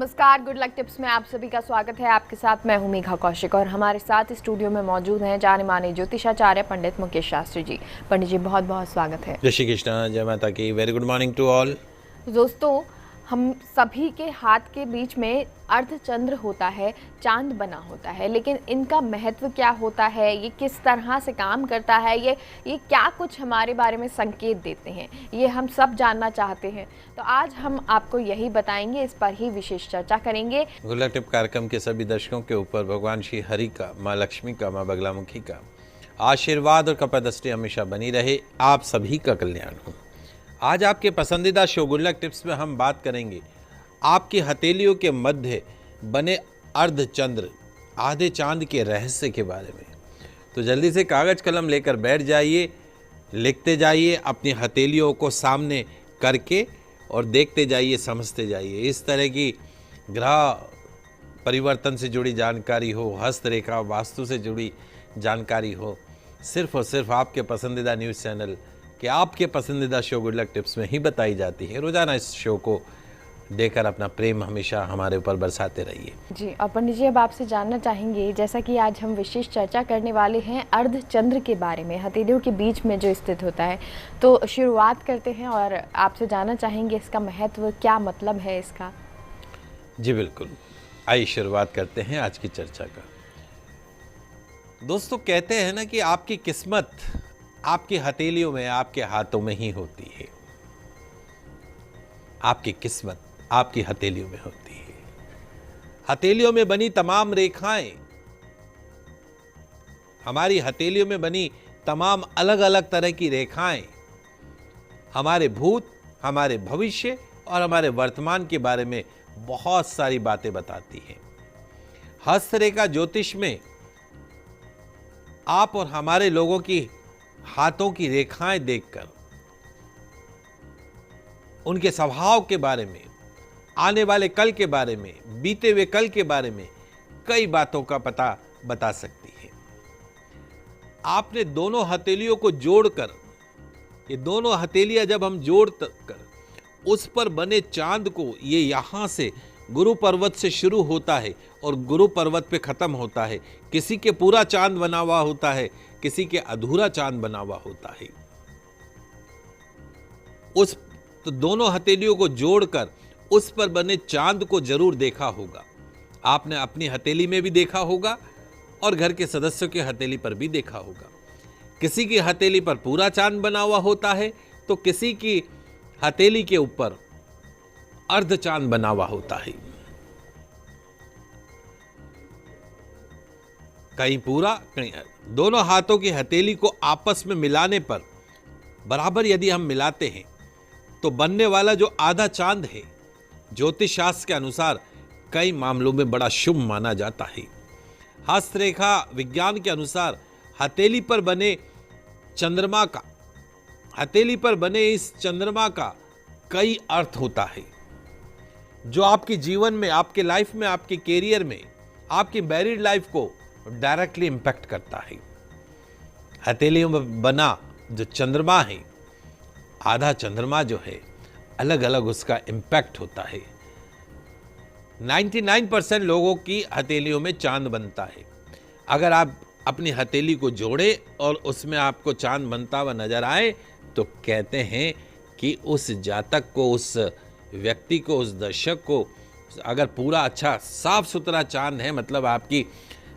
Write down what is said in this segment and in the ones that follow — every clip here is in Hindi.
नमस्कार, गुड लक टिप्स में आप सभी का स्वागत है। आपके साथ मैं हूं मेघा कौशिक और हमारे साथ स्टूडियो में मौजूद हैं जाने माने ज्योतिषाचार्य पंडित मुकेश शास्त्री जी। पंडित जी, बहुत बहुत स्वागत है। जय श्री कृष्ण, जय माता की। Very good morning to all. दोस्तों, हम सभी के हाथ के बीच में अर्धचंद्र होता है, चांद बना होता है, लेकिन इनका महत्व क्या होता है, ये किस तरह से काम करता है, ये क्या कुछ हमारे बारे में संकेत देते हैं, ये हम सब जानना चाहते हैं। तो आज हम आपको यही बताएंगे, इस पर ही विशेष चर्चा करेंगे। गुड लक टिप कार्यक्रम के सभी दर्शकों के ऊपर भगवान श्री हरि का, माँ लक्ष्मी का, माँ बगलामुखी का आशीर्वाद और कृपा दृष्टि हमेशा बनी रहे। आप सभी का कल्याण हो। आज आपके पसंदीदा शो गुड लक टिप्स में हम बात करेंगे आपकी हथेलियों के मध्य बने अर्धचंद्र, आधे चांद के रहस्य के बारे में। तो जल्दी से कागज कलम लेकर बैठ जाइए, लिखते जाइए, अपनी हथेलियों को सामने करके और देखते जाइए, समझते जाइए। इस तरह की ग्रह परिवर्तन से जुड़ी जानकारी हो, हस्तरेखा वास्तु से जुड़ी जानकारी हो, सिर्फ और सिर्फ आपके पसंदीदा न्यूज़ चैनल कि आपके पसंदीदा शो गुड लक टिप्स में ही बताई जाती है। रोजाना इस शो को देकर अपना प्रेम हमेशा हमारे ऊपर बरसाते रहिए। जी, और पंडित जी, अब आपसे जानना चाहेंगे, जैसा कि आज हम विशेष चर्चा करने वाले हैं अर्धचंद्र के बारे में, हथेलियों के बीच में जो स्थित होता है, तो शुरुआत करते हैं और आपसे जानना चाहेंगे इसका महत्व, क्या मतलब है इसका। जी बिल्कुल, आइए शुरुआत करते हैं आज की चर्चा का। दोस्तों, कहते हैं ना कि आपकी किस्मत आपकी हथेलियों में, आपके हाथों में ही होती है। आपकी किस्मत आपकी हथेलियों में होती है। हथेलियों में बनी तमाम रेखाएं, हमारी हथेलियों में बनी तमाम अलग अलग तरह की रेखाएं हमारे भूत, हमारे भविष्य और हमारे वर्तमान के बारे में बहुत सारी बातें बताती हैं। हस्तरेखा ज्योतिष में आप और हमारे लोगों की हाथों की रेखाएं देखकर उनके स्वभाव के बारे में, आने वाले कल के बारे में, बीते हुए कल के बारे में कई बातों का पता बता सकती है। आपने दोनों हथेलियों को जोड़कर, ये दोनों हथेलियां जब हम जोड़कर उस पर बने चांद को, ये यहां से गुरु पर्वत से शुरू होता है और गुरु पर्वत पे खत्म होता है। किसी के पूरा चांद बना हुआ होता है, किसी के अधूरा चांद बना हुआ होता है। तो दोनों हथेलियों को जोड़कर उस पर बने चांद को जरूर देखा होगा। आपने अपनी हथेली में भी देखा होगा और घर के सदस्यों की हथेली पर भी देखा होगा। किसी की हथेली पर पूरा चांद बना हुआ होता है तो किसी की हथेली के ऊपर अर्ध चांद बना हुआ होता है। कहीं पूरा, कहीं दोनों हाथों की हथेली को आपस में मिलाने पर बराबर यदि हम मिलाते हैं तो बनने वाला जो आधा चांद है, ज्योतिष शास्त्र के अनुसार कई मामलों में बड़ा शुभ माना जाता है। हस्तरेखा विज्ञान के अनुसार हथेली पर बने चंद्रमा का, हथेली पर बने इस चंद्रमा का कई अर्थ होता है जो आपके जीवन में, आपके लाइफ में, आपके कैरियर में, आपकी मैरिड लाइफ को डायरेक्टली इंपैक्ट करता है। हथेलियों में बना जो चंद्रमा है, आधा चंद्रमा जो है, अलग अलग उसका इंपैक्ट होता है। 99% लोगों की हथेलियों में चांद बनता है। अगर आप अपनी हथेली को जोड़े और उसमें आपको चांद बनता हुआ नजर आए तो कहते हैं कि उस जातक को, उस व्यक्ति को, उस दर्शक को अगर पूरा अच्छा साफ सुथरा चांद है, मतलब आपकी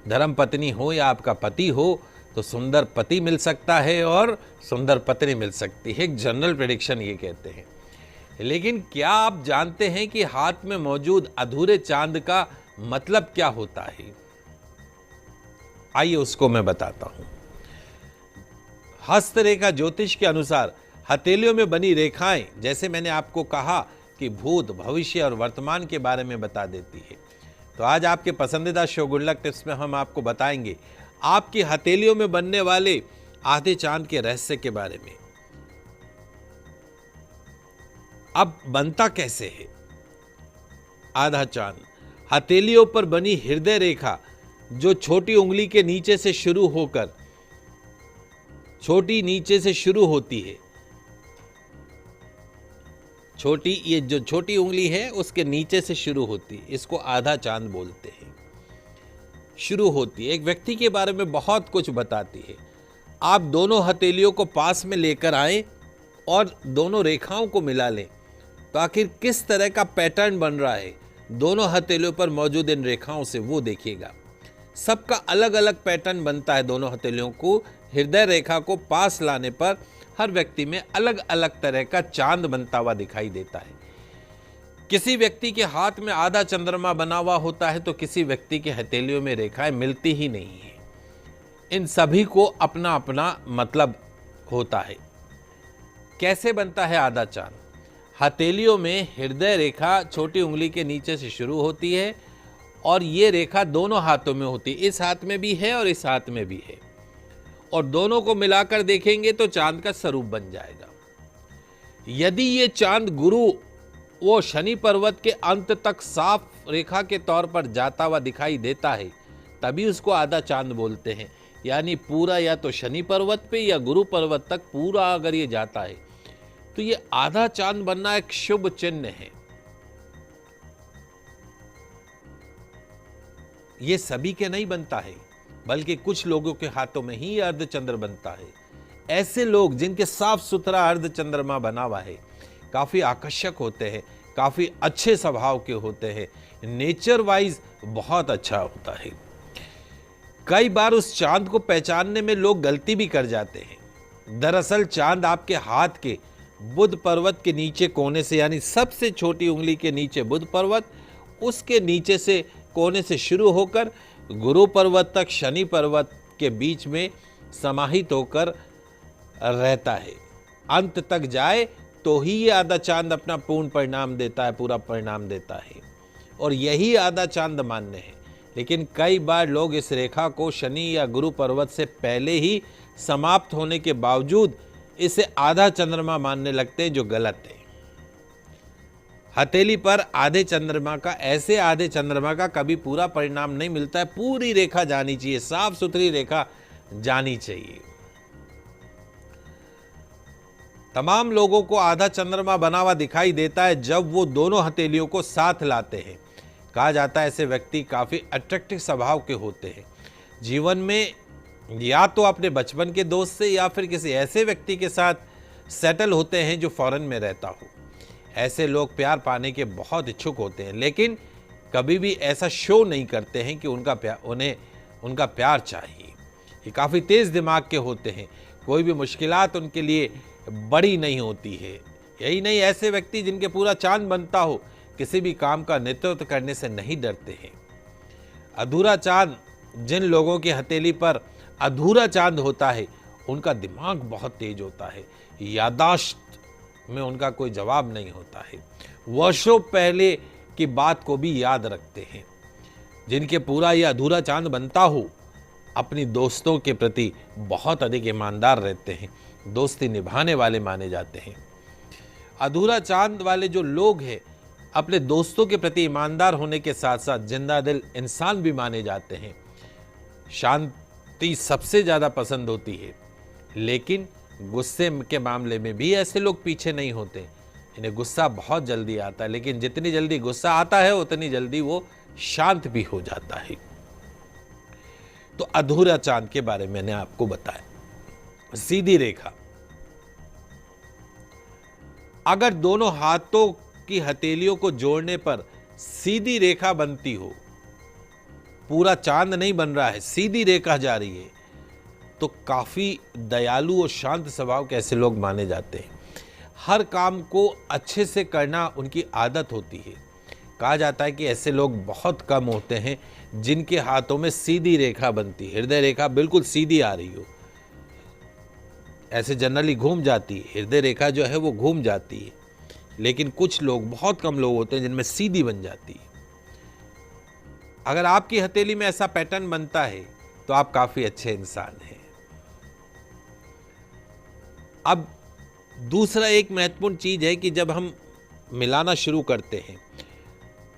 धर्म पत्नी हो या आपका पति हो, तो सुंदर पति मिल सकता है और सुंदर पत्नी मिल सकती है। एक जनरल प्रेडिक्शन ये कहते हैं। लेकिन क्या आप जानते हैं कि हाथ में मौजूद अधूरे चांद का मतलब क्या होता है? आइए उसको मैं बताता हूं। हस्तरेखा ज्योतिष के अनुसार हथेलियों में बनी रेखाएं, जैसे मैंने आपको कहा कि भूत, भविष्य और वर्तमान के बारे में बता देती है। तो आज आपके पसंदीदा शो गुड लक टिप्स में हम आपको बताएंगे आपकी हथेलियों में बनने वाले आधे चांद के रहस्य के बारे में। अब बनता कैसे है आधा चांद? हथेलियों पर बनी हृदय रेखा जो छोटी उंगली के नीचे से शुरू होकर, छोटी नीचे से शुरू होती है, छोटी, ये जो छोटी उंगली है उसके नीचे से शुरू होती है, इसको आधा चांद बोलते हैं। शुरू होती है, एक व्यक्ति के बारे में बहुत कुछ बताती है। आप दोनों हथेलियों को पास में लेकर आएं और दोनों रेखाओं को मिला लें तो आखिर किस तरह का पैटर्न बन रहा है दोनों हथेलियों पर मौजूद इन रेखाओं से, वो देखिएगा। सबका अलग अलग पैटर्न बनता है। दोनों हथेलियों को हृदय रेखा को पास लाने पर हर व्यक्ति में अलग अलग तरह का चांद बनता हुआ दिखाई देता है। किसी व्यक्ति के हाथ में आधा चंद्रमा बना हुआ होता है तो किसी व्यक्ति के हथेलियों में रेखाएं मिलती ही नहीं है। इन सभी को अपना अपना मतलब होता है। कैसे बनता है आधा चांद? हथेलियों में हृदय रेखा छोटी उंगली के नीचे से शुरू होती है और ये रेखा दोनों हाथों में होती है। इस हाथ में भी है और इस हाथ में भी है, और दोनों को मिलाकर देखेंगे तो चांद का स्वरूप बन जाएगा। यदि ये चांद गुरु वो शनि पर्वत के अंत तक साफ रेखा के तौर पर जाता हुआ दिखाई देता है तभी उसको आधा चांद बोलते हैं। यानी पूरा या तो शनि पर्वत पे या गुरु पर्वत तक पूरा अगर ये जाता है तो ये आधा चांद बनना एक शुभ चिन्ह है। ये सभी के नहीं बनता है, बल्कि कुछ लोगों के हाथों में ही अर्धचंद्र बनता है। ऐसे लोग जिनके साफ सुथरा अर्धचंद्रमा बना हुआ है काफी आकर्षक होते हैं, काफी अच्छे स्वभाव के होते हैं, नेचर वाइज बहुत अच्छा होता है। कई बार उस चांद को पहचानने में लोग गलती भी कर जाते हैं। दरअसल चांद आपके हाथ के बुध पर्वत के नीचे कोने से, यानी सबसे छोटी उंगली के नीचे बुध पर्वत, उसके नीचे से कोने से शुरू होकर गुरु पर्वत तक शनि पर्वत के बीच में समाहित होकर रहता है। अंत तक जाए तो ही ये आधा चांद अपना पूर्ण परिणाम देता है, पूरा परिणाम देता है, और यही आधा चांद मान्य है। लेकिन कई बार लोग इस रेखा को शनि या गुरु पर्वत से पहले ही समाप्त होने के बावजूद इसे आधा चंद्रमा मानने लगते हैं, जो गलत है। हथेली पर आधे चंद्रमा का, ऐसे आधे चंद्रमा का कभी पूरा परिणाम नहीं मिलता है। पूरी रेखा जानी चाहिए, साफ सुथरी रेखा जानी चाहिए। तमाम लोगों को आधा चंद्रमा बना हुआ दिखाई देता है जब वो दोनों हथेलियों को साथ लाते हैं। कहा जाता है ऐसे व्यक्ति काफी अट्रैक्टिव स्वभाव के होते हैं। जीवन में या तो अपने बचपन के दोस्त से या फिर किसी ऐसे व्यक्ति के साथ सेटल होते हैं जो फॉरेन में रहता हो। ऐसे लोग प्यार पाने के बहुत इच्छुक होते हैं, लेकिन कभी भी ऐसा शो नहीं करते हैं कि उन्हें उनका प्यार चाहिए। ये काफ़ी तेज़ दिमाग के होते हैं, कोई भी मुश्किलात उनके लिए बड़ी नहीं होती है। यही नहीं, ऐसे व्यक्ति जिनके पूरा चांद बनता हो किसी भी काम का नेतृत्व करने से नहीं डरते हैं। अधूरा चांद, जिन लोगों की हथेली पर अधूरा चांद होता है उनका दिमाग बहुत तेज होता है, यादाश्त में उनका कोई जवाब नहीं होता है, वर्षों पहले की बात को भी याद रखते हैं। जिनके पूरा या अधूरा चांद बनता हो अपनी दोस्तों के प्रति बहुत अधिक ईमानदार रहते हैं, दोस्ती निभाने वाले माने जाते हैं। अधूरा चांद वाले जो लोग हैं अपने दोस्तों के प्रति ईमानदार होने के साथ साथ जिंदा दिल इंसान भी माने जाते हैं। शांति सबसे ज़्यादा पसंद होती है, लेकिन गुस्से के मामले में भी ऐसे लोग पीछे नहीं होते। इन्हें गुस्सा बहुत जल्दी आता है, लेकिन जितनी जल्दी गुस्सा आता है उतनी जल्दी वो शांत भी हो जाता है। तो अधूरा चांद के बारे में मैंने आपको बताया। सीधी रेखा, अगर दोनों हाथों की हथेलियों को जोड़ने पर सीधी रेखा बनती हो, पूरा चांद नहीं बन रहा है, सीधी रेखा जा रही है, तो काफी दयालु और शांत स्वभाव के ऐसे लोग माने जाते हैं। हर काम को अच्छे से करना उनकी आदत होती है। कहा जाता है कि ऐसे लोग बहुत कम होते हैं जिनके हाथों में सीधी रेखा बनती है, हृदय रेखा बिल्कुल सीधी आ रही हो। ऐसे जनरली घूम जाती है, हृदय रेखा जो है वो घूम जाती है, लेकिन कुछ लोग, बहुत कम लोग होते हैं जिनमें सीधी बन जाती है। अगर आपकी हथेली में ऐसा पैटर्न बनता है तो आप काफी अच्छे इंसान हैं। अब दूसरा एक महत्वपूर्ण चीज है कि जब हम मिलाना शुरू करते हैं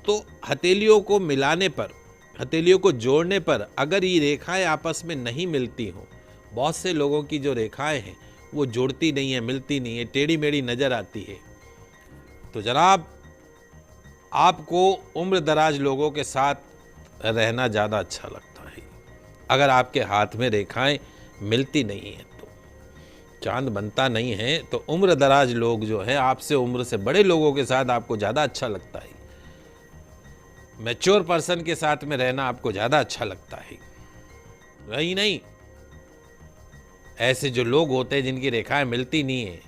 तो हथेलियों को मिलाने पर, हथेलियों को जोड़ने पर अगर ये रेखाएं आपस में नहीं मिलती हों, बहुत से लोगों की जो रेखाएं हैं वो जुड़ती नहीं है, मिलती नहीं है, टेढ़ी मेढ़ी नजर आती है, तो जनाब आपको उम्र दराज लोगों के साथ रहना ज़्यादा अच्छा लगता है। अगर आपके हाथ में रेखाएं मिलती नहीं हैं तो, चांद बनता नहीं है, तो उम्र दराज लोग जो हैं, आपसे उम्र से बड़े लोगों के साथ आपको ज़्यादा अच्छा लगता है। मैच्योर पर्सन के साथ में रहना आपको ज़्यादा अच्छा लगता है। वही नहीं, ऐसे जो लोग होते हैं जिनकी रेखाएं मिलती नहीं है,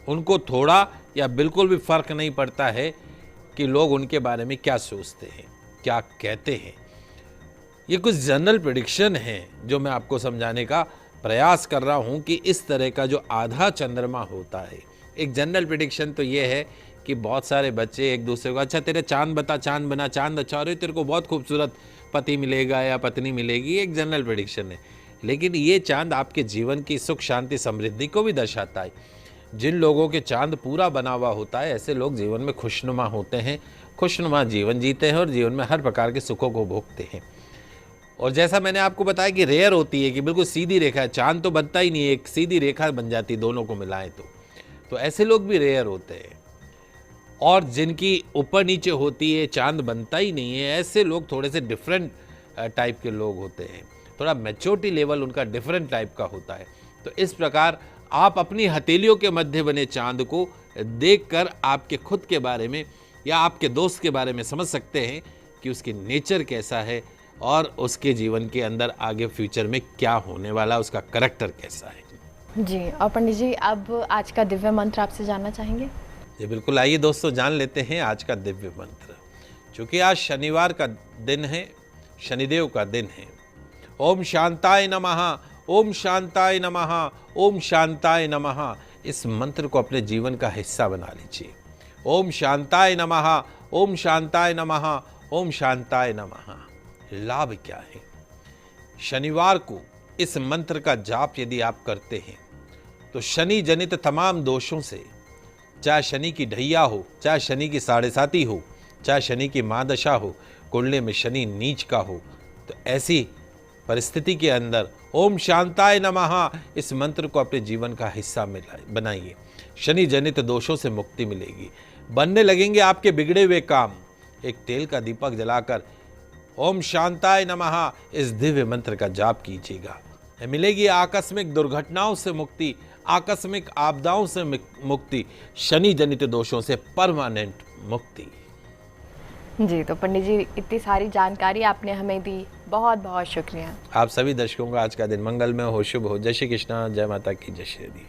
उनको थोड़ा या बिल्कुल भी फर्क नहीं पड़ता है कि लोग उनके बारे में क्या सोचते हैं, क्या कहते हैं। ये कुछ जनरल प्रेडिक्शन है जो मैं आपको समझाने का प्रयास कर रहा हूं कि इस तरह का जो आधा चंद्रमा होता है, एक जनरल प्रेडिक्शन तो ये है कि बहुत सारे बच्चे एक दूसरे को, अच्छा तेरे चांद बता, चांद बना, चांद अच्छा हो रहा है, तेरे को बहुत खूबसूरत पति मिलेगा या पत्नी मिलेगी, एक जनरल प्रेडिक्शन है। लेकिन ये चांद आपके जीवन की सुख शांति समृद्धि को भी दर्शाता है। जिन लोगों के चांद पूरा बना हुआ होता है, ऐसे लोग जीवन में खुशनुमा होते हैं, खुशनुमा जीवन जीते हैं और जीवन में हर प्रकार के सुखों को भोगते हैं। और जैसा मैंने आपको बताया कि रेयर होती है कि बिल्कुल सीधी रेखा है, चांद तो बनता ही नहीं है, एक सीधी रेखा बन जाती दोनों को मिलाएं तो ऐसे लोग भी रेयर होते हैं। और जिनकी ऊपर नीचे होती है, चांद बनता ही नहीं है, ऐसे लोग थोड़े से डिफरेंट टाइप के लोग होते हैं। थोड़ा मैच्योरिटी लेवल उनका डिफरेंट टाइप का होता है। तो इस प्रकार आप अपनी हथेलियों के मध्य बने चांद को देखकर आपके खुद के बारे में या आपके दोस्त के बारे में समझ सकते हैं कि उसकी नेचर कैसा है और उसके जीवन के अंदर आगे फ्यूचर में क्या होने वाला, उसका करैक्टर कैसा है। जी, और पंडित जी अब आज का दिव्य मंत्र आपसे जानना चाहेंगे। जी बिल्कुल, आइए दोस्तों जान लेते हैं आज का दिव्य मंत्र। चूँकि आज शनिवार का दिन है, शनिदेव का दिन है। ओम शांताय नमः, ओम शांताय नमः, ओम शांताय नमः। इस मंत्र को अपने जीवन का हिस्सा बना लीजिए। ओम शांताय नमः, ओम शांताय नमः, ओम शांताय नमः। लाभ क्या है? शनिवार को इस मंत्र का जाप यदि आप करते हैं तो शनि जनित तमाम दोषों से, चाहे शनि की ढैया हो, चाहे शनि की साढ़े साती हो, चाहे शनि की महादशा हो, कुंडली में शनि नीच का हो, तो ऐसी परिस्थिति के अंदर ओम शांताय नमः इस मंत्र को अपने जीवन का हिस्सा बनाइए। शनि जनित दोषों से मुक्ति मिलेगी, बनने लगेंगे आपके बिगड़े हुए काम। एक तेल का दीपक जलाकर ओम शांताय नमः इस दिव्य मंत्र का जाप कीजिएगा। मिलेगी आकस्मिक दुर्घटनाओं से मुक्ति, आकस्मिक आपदाओं से मुक्ति, शनि जनित दोषों से परमानेंट मुक्ति। जी, तो पंडित जी इतनी सारी जानकारी आपने हमें दी, बहुत बहुत शुक्रिया। आप सभी दर्शकों का आज का दिन मंगलमय हो, शुभ हो। जय श्री कृष्णा, जय माता की जय श्री दी।